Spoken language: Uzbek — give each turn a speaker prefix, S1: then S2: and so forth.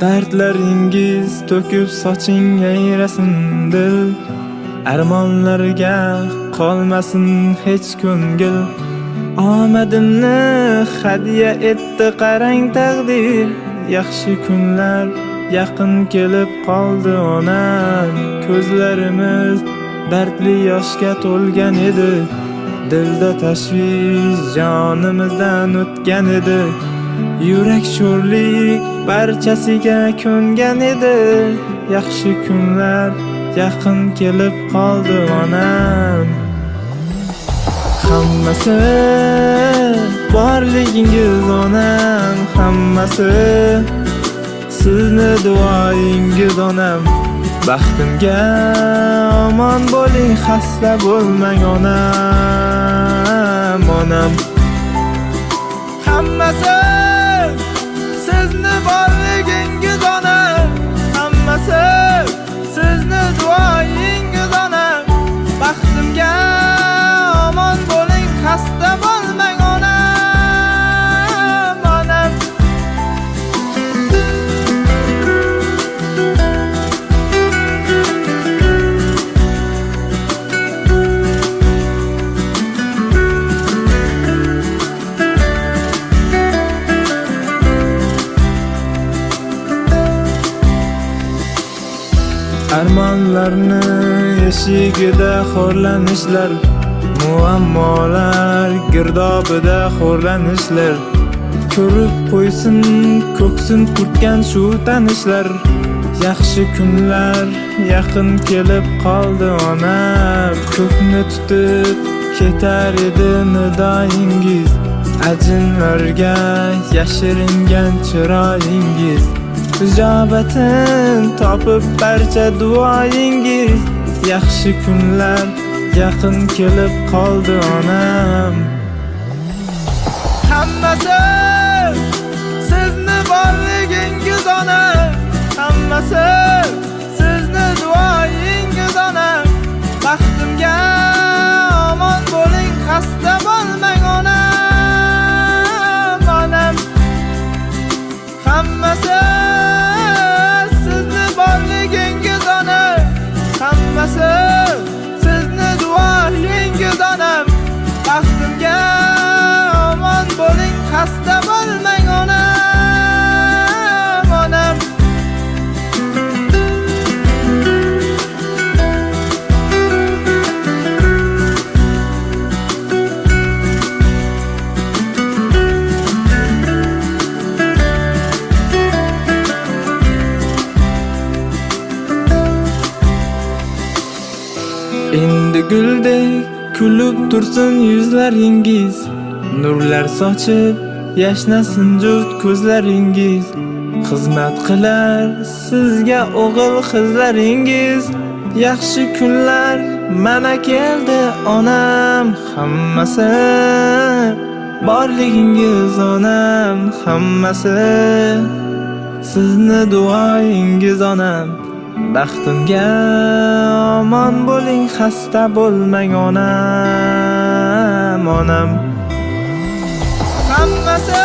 S1: Dardlaringiz to'kib soching yayrasin dil, armonlarga qolmasin hech ko'ngil. Omadimni hadiya etdi qarang taqdir, yaxshi kunlar yaqin kelib qoldi onam. Ko'zlarimiz dardli yoshga to'lgan edi, dilda tashvish jonimizdan o'tgan edi. Yurak sho'rlik barchasiga ko'ngan edi, yaxshi kunlar yaqin kelib qoldi onam. Hammasi borligingiz onam, hammasi sizni duoyingiz onam. Baxtimga omon bo'ling, xasta bo'lmang onam, onam. Hammasi sizni borligingiz onam, hammasi sizni duoyingiz onam. Baxtimga omon bo'ling, xasta bo'lmang onam, onam. Armonlarni eshigida xo'rlanishlar, muammolar girdobida xo'rlanishlar. Ko'rib qo'ysin ko'ksin turtgan shu tanishlar, yaxshi kunlar yaqin kelib qoldi onam. Ko'kni tutib ketar edi nidoyingiz, ajinlarga yashiringan chiroyingiz. Ijobatin topib barcha duoyingiz, yaxshi kunlar yaqin kelib qoldi onam. Hammasi sizni borligingiz onam, hammasi sizni duoyingiz onam. Baxtimga omon bo'ling, xasta bo'lmang onam, onam. Hammasi sizni borligingiz onam, hammasi sizni duoyingiz onam. Baxtimga omon bo'ling, xasta bo'lmang onam, onam. Endi guldek kulib tursin yuzlaringiz, nurlar sochib yashnasin juft ko'zlaringiz. Xizmat qilar sizga o'g'il qizlaringiz, yaxshi kunlar mana keldi onam. Hammasi borligingiz onam, hammasi sizni duoyingiz onam. Baxtimga omon bo'ling, xasta bo'lmang onam, onam. Hammasi